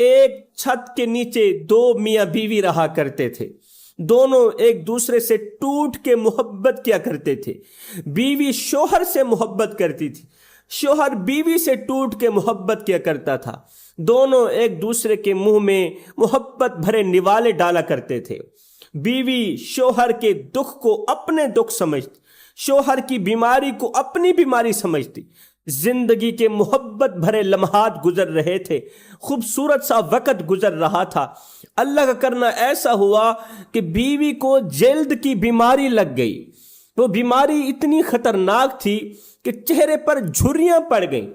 ایک چھت کے نیچے دو میاں بیوی رہا کرتے تھے، دونوں ایک دوسرے سے ٹوٹ کے محبت کیا کرتے تھے۔ بیوی شوہر سے محبت کرتی تھی، شوہر بیوی سے ٹوٹ کے محبت کیا کرتا تھا، دونوں ایک دوسرے کے منہ میں محبت بھرے نوالے ڈالا کرتے تھے۔ بیوی شوہر کے دکھ کو اپنے دکھ سمجھتی، شوہر کی بیماری کو اپنی بیماری سمجھتی۔ زندگی کے محبت بھرے لمحات گزر رہے تھے، خوبصورت سا وقت گزر رہا تھا۔ اللہ کا کرنا ایسا ہوا کہ بیوی کو جلد کی بیماری لگ گئی۔ وہ بیماری اتنی خطرناک تھی کہ چہرے پر جھریاں پڑ گئیں،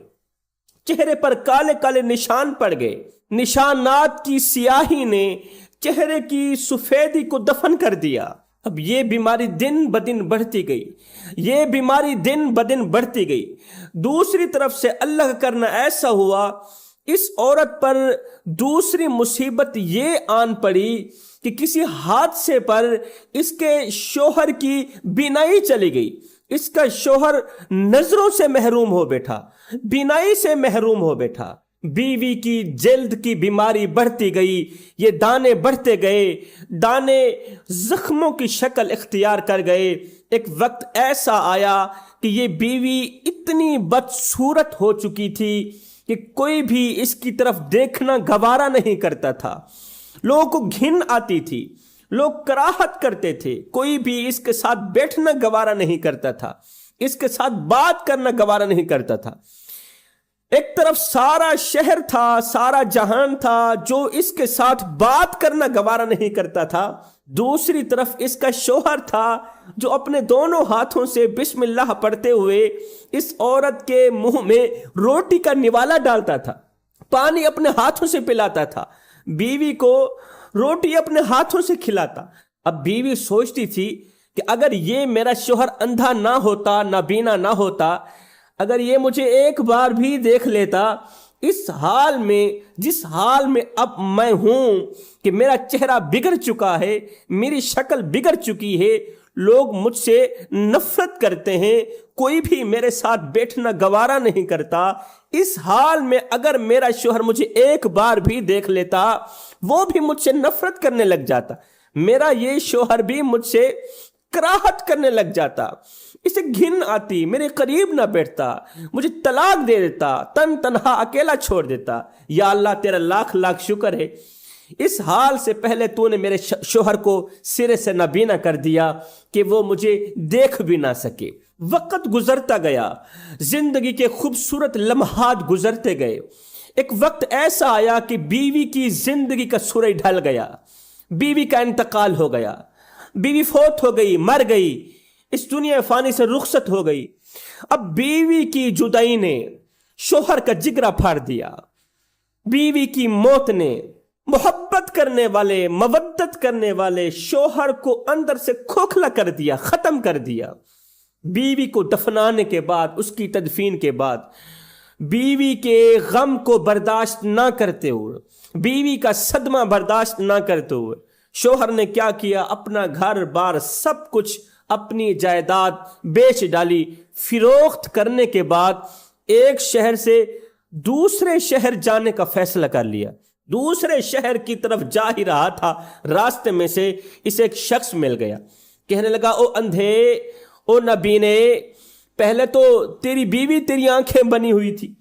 چہرے پر کالے کالے نشان پڑ گئے۔ نشانات کی سیاہی نے چہرے کی سفیدی کو دفن کر دیا۔ اب یہ بیماری دن بدن بڑھتی گئی، یہ بیماری دن بدن بڑھتی گئی۔ دوسری طرف سے اللہ کا کرنا ایسا ہوا، اس عورت پر دوسری مصیبت یہ آن پڑی کہ کسی حادثے پر اس کے شوہر کی بینائی چلی گئی، اس کا شوہر نظروں سے محروم ہو بیٹھا، بینائی سے محروم ہو بیٹھا۔ بیوی کی جلد کی بیماری بڑھتی گئی، یہ دانے بڑھتے گئے، دانے زخموں کی شکل اختیار کر گئے۔ ایک وقت ایسا آیا کہ یہ بیوی اتنی بدصورت ہو چکی تھی کہ کوئی بھی اس کی طرف دیکھنا گوارا نہیں کرتا تھا۔ لوگوں کو گھن آتی تھی، لوگ کراہت کرتے تھے، کوئی بھی اس کے ساتھ بیٹھنا گوارا نہیں کرتا تھا، اس کے ساتھ بات کرنا گوارا نہیں کرتا تھا۔ ایک طرف سارا شہر تھا، سارا جہان تھا جو اس کے ساتھ بات کرنا گوارا نہیں کرتا تھا، دوسری طرف اس کا شوہر تھا جو اپنے دونوں ہاتھوں سے بسم اللہ پڑھتے ہوئے اس عورت کے منہ میں روٹی کا نوالا ڈالتا تھا، پانی اپنے ہاتھوں سے پلاتا تھا، بیوی کو روٹی اپنے ہاتھوں سے کھلاتا۔ اب بیوی سوچتی تھی کہ اگر یہ میرا شوہر اندھا نہ ہوتا، نابینا نہ ہوتا، اگر یہ مجھے ایک بار بھی دیکھ لیتا، اس حال میں جس حال میں اب میں ہوں کہ میرا چہرہ بگڑ چکا ہے، میری شکل بگڑ چکی ہے، لوگ مجھ سے نفرت کرتے ہیں، کوئی بھی میرے ساتھ بیٹھنا گوارا نہیں کرتا، اس حال میں اگر میرا شوہر مجھے ایک بار بھی دیکھ لیتا، وہ بھی مجھ سے نفرت کرنے لگ جاتا، میرا یہ شوہر بھی مجھ سے کراہت کرنے لگ جاتا، اسے گھن آتی، میرے قریب نہ بیٹھتا، مجھے طلاق دے دیتا، تن تنہا اکیلا چھوڑ دیتا۔ یا اللہ تیرا لاکھ لاکھ شکر ہے، اس حال سے پہلے تو نے میرے شوہر کو سرے سے نابینا کر دیا کہ وہ مجھے دیکھ بھی نہ سکے۔ وقت گزرتا گیا، زندگی کے خوبصورت لمحات گزرتے گئے۔ ایک وقت ایسا آیا کہ بیوی کی زندگی کا سورج ڈھل گیا، بیوی کا انتقال ہو گیا، بیوی فوت ہو گئی، مر گئی، اس دنیا فانی سے رخصت ہو گئی۔ اب بیوی کی جدائی نے شوہر کا جگرا پھاڑ دیا، بیوی کی موت نے محبت کرنے والے، مودت کرنے والے شوہر کو اندر سے کھوکھلا کر دیا، ختم کر دیا۔ بیوی کو دفنانے کے بعد، اس کی تدفین کے بعد، بیوی کے غم کو برداشت نہ کرتے ہوئے، بیوی کا صدمہ برداشت نہ کرتے ہوئے، شوہر نے کیا کیا؟ اپنا گھر بار سب کچھ، اپنی جائیداد بیچ ڈالی۔ فروخت کرنے کے بعد ایک شہر سے دوسرے شہر جانے کا فیصلہ کر لیا۔ دوسرے شہر کی طرف جا ہی رہا تھا، راستے میں سے اسے ایک شخص مل گیا، کہنے لگا، او اندھے، او نبینے، پہلے تو تیری بیوی تیری آنکھیں بنی ہوئی تھی،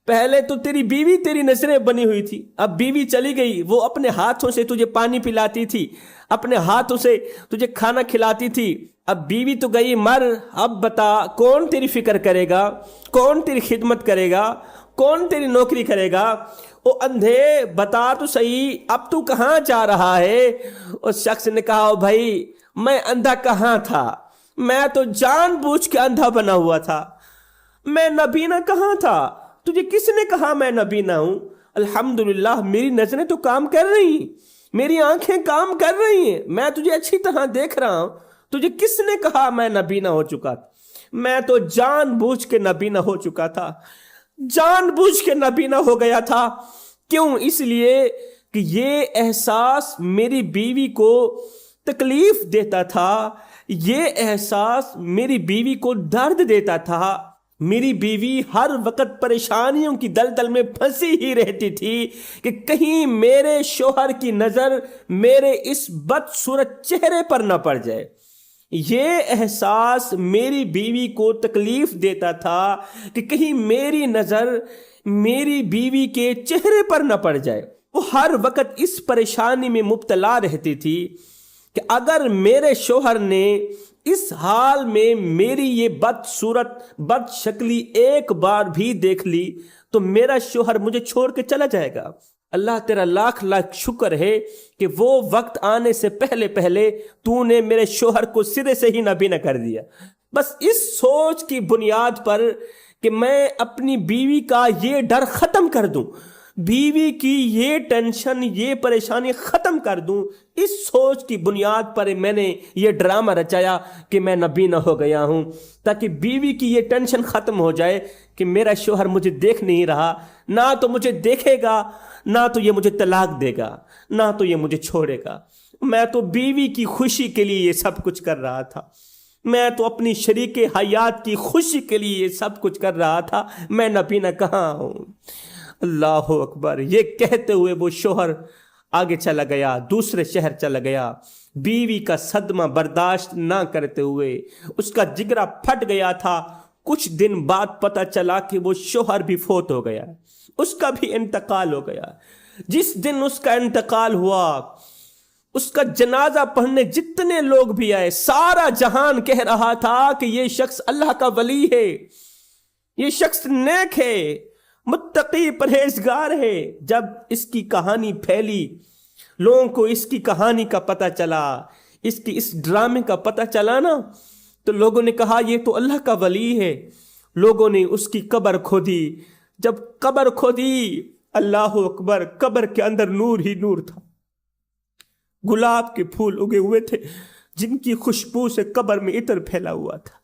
پہلے تو تیری بیوی تیری نظریں بنی ہوئی تھی، اب بیوی چلی گئی، وہ اپنے ہاتھوں سے تجھے پانی پلاتی تھی، اپنے ہاتھوں سے تجھے کھانا کھلاتی تھی، اب بیوی تو گئی مر، اب بتا کون تیری فکر کرے گا، کون تیری خدمت کرے گا، کون تیری نوکری کرے گا؟ او اندھے بتا تو صحیح، اب تو کہاں جا رہا ہے؟ اس شخص نے کہا، او بھائی میں اندھا کہاں تھا، میں تو جان بوجھ کے اندھا بنا ہوا تھا، میں نبینا کہاں تھا، تجھے کس نے کہا میں نبینا ہوں؟ الحمدللہ میری نظریں تو کام کر رہی ہیں، میری آنکھیں کام کر رہی ہیں، میں تجھے اچھی طرح دیکھ رہا ہوں، تجھے کس نے کہا میں نبینا ہو چکا تھا؟ میں تو جان بوجھ کے نبینا ہو چکا تھا، جان بوجھ کے نبینا ہو گیا تھا۔ کیوں؟ اس لیے کہ یہ احساس میری بیوی کو تکلیف دیتا تھا، یہ احساس میری بیوی کو درد دیتا تھا، میری بیوی ہر وقت پریشانیوں کی دلدل میں پھنسی ہی رہتی تھی کہ کہیں میرے شوہر کی نظر میرے اس بدصورت چہرے پر نہ پڑ جائے۔ یہ احساس میری بیوی کو تکلیف دیتا تھا کہ کہیں میری نظر میری بیوی کے چہرے پر نہ پڑ جائے۔ وہ ہر وقت اس پریشانی میں مبتلا رہتی تھی کہ اگر میرے شوہر نے اس حال میں میری یہ بدصورت بد شکلی ایک بار بھی دیکھ لی تو میرا شوہر مجھے چھوڑ کے چلا جائے گا۔ اللہ تیرا لاکھ لاکھ شکر ہے کہ وہ وقت آنے سے پہلے پہلے تو نے میرے شوہر کو سرے سے ہی نابینا کر دیا۔ بس اس سوچ کی بنیاد پر کہ میں اپنی بیوی کا یہ ڈر ختم کر دوں، بیوی کی یہ ٹینشن یہ پریشانی ختم کر دوں، اس سوچ کی بنیاد پر میں نے یہ ڈرامہ رچایا کہ میں نابینا ہو گیا ہوں، تاکہ بیوی کی یہ ٹینشن ختم ہو جائے کہ میرا شوہر مجھے دیکھ نہیں رہا، نہ تو مجھے دیکھے گا، نہ تو یہ مجھے طلاق دے گا، نہ تو یہ مجھے چھوڑے گا۔ میں تو بیوی کی خوشی کے لیے یہ سب کچھ کر رہا تھا، میں تو اپنی شریک حیات کی خوشی کے لیے یہ سب کچھ کر رہا تھا، میں نابینا کہاں ہوں۔ اللہ اکبر۔ یہ کہتے ہوئے وہ شوہر آگے چلا گیا، دوسرے شہر چلا گیا۔ بیوی کا صدمہ برداشت نہ کرتے ہوئے اس کا جگرا پھٹ گیا تھا۔ کچھ دن بعد پتہ چلا کہ وہ شوہر بھی فوت ہو گیا، اس کا بھی انتقال ہو گیا۔ جس دن اس کا انتقال ہوا، اس کا جنازہ پڑھنے جتنے لوگ بھی آئے، سارا جہان کہہ رہا تھا کہ یہ شخص اللہ کا ولی ہے، یہ شخص نیک ہے، متقی پرہیزگار ہے۔ جب اس کی کہانی پھیلی، لوگوں کو اس کی کہانی کا پتہ چلا، اس ڈرامے کا پتہ چلا نا، تو لوگوں نے کہا یہ تو اللہ کا ولی ہے۔ لوگوں نے اس کی قبر کھودی۔ جب قبر کھودی، اللہ اکبر، قبر کے اندر نور ہی نور تھا، گلاب کے پھول اگے ہوئے تھے جن کی خوشبو سے قبر میں عطر پھیلا ہوا تھا۔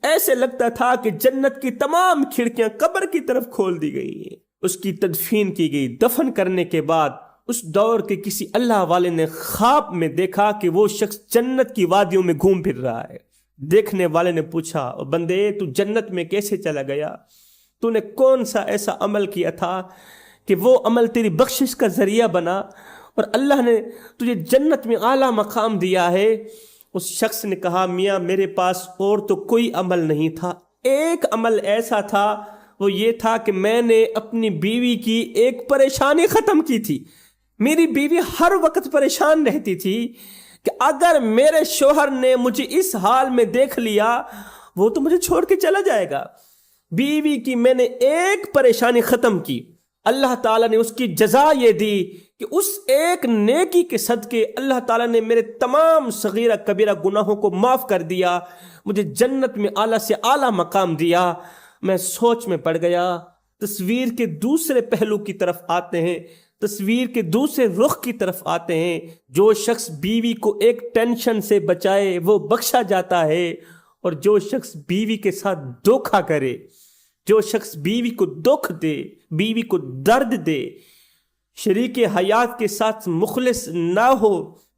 ایسے لگتا تھا کہ جنت کی تمام کھڑکیاں قبر کی طرف کھول دی گئی ہیں۔ اس کی تدفین کی گئی۔ دفن کرنے کے بعد اس دور کے کسی اللہ والے نے خواب میں دیکھا کہ وہ شخص جنت کی وادیوں میں گھوم پھر رہا ہے۔ دیکھنے والے نے پوچھا، بندے تو جنت میں کیسے چلا گیا؟ تو نے کون سا ایسا عمل کیا تھا کہ وہ عمل تیری بخشش کا ذریعہ بنا اور اللہ نے تجھے جنت میں اعلیٰ مقام دیا ہے؟ اس شخص نے کہا، میاں میرے پاس اور تو کوئی عمل نہیں تھا، ایک عمل ایسا تھا، وہ یہ تھا کہ میں نے اپنی بیوی کی ایک پریشانی ختم کی تھی۔ میری بیوی ہر وقت پریشان رہتی تھی کہ اگر میرے شوہر نے مجھے اس حال میں دیکھ لیا وہ تو مجھے چھوڑ کے چلا جائے گا۔ بیوی کی میں نے ایک پریشانی ختم کی۔ اللہ تعالیٰ نے اس کی جزا یہ دی کہ اس ایک نیکی کے صدقے اللہ تعالیٰ نے میرے تمام صغیرہ کبیرہ گناہوں کو معاف کر دیا، مجھے جنت میں اعلیٰ سے اعلیٰ مقام دیا۔ میں سوچ میں پڑ گیا۔ تصویر کے دوسرے پہلو کی طرف آتے ہیں، تصویر کے دوسرے رخ کی طرف آتے ہیں۔ جو شخص بیوی کو ایک ٹینشن سے بچائے وہ بخشا جاتا ہے، اور جو شخص بیوی کے ساتھ دھوکا کرے، جو شخص بیوی کو دکھ دے، بیوی کو درد دے، شریک حیات کے ساتھ مخلص نہ ہو،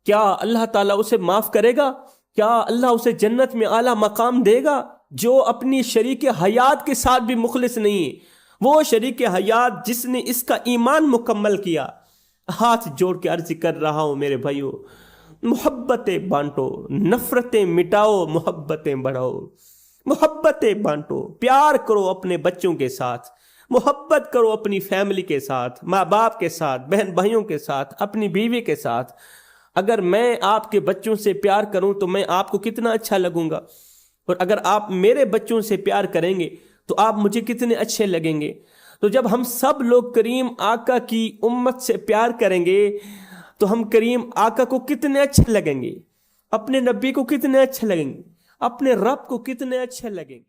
کیا اللہ تعالیٰ اسے معاف کرے گا؟ کیا اللہ اسے جنت میں اعلیٰ مقام دے گا؟ جو اپنی شریک حیات کے ساتھ بھی مخلص نہیں ہے، وہ شریک حیات جس نے اس کا ایمان مکمل کیا، ہاتھ جوڑ کے عرض کر رہا ہوں میرے بھائیو، محبتیں بانٹو، نفرتیں مٹاؤ، محبتیں بڑھاؤ، محبتیں بانٹو، پیار کرو اپنے بچوں کے ساتھ، محبت کرو اپنی فیملی کے ساتھ، ماں باپ کے ساتھ، بہن بھائیوں کے ساتھ، اپنی بیوی کے ساتھ۔ اگر میں آپ کے بچوں سے پیار کروں تو میں آپ کو کتنا اچھا لگوں گا، اور اگر آپ میرے بچوں سے پیار کریں گے تو آپ مجھے کتنے اچھے لگیں گے۔ تو جب ہم سب لوگ کریم آقا کی امت سے پیار کریں گے تو ہم کریم آقا کو کتنے اچھے لگیں گے، اپنے نبی کو کتنے اچھے لگیں گے، اپنے رب کو کتنے اچھے لگیں گے۔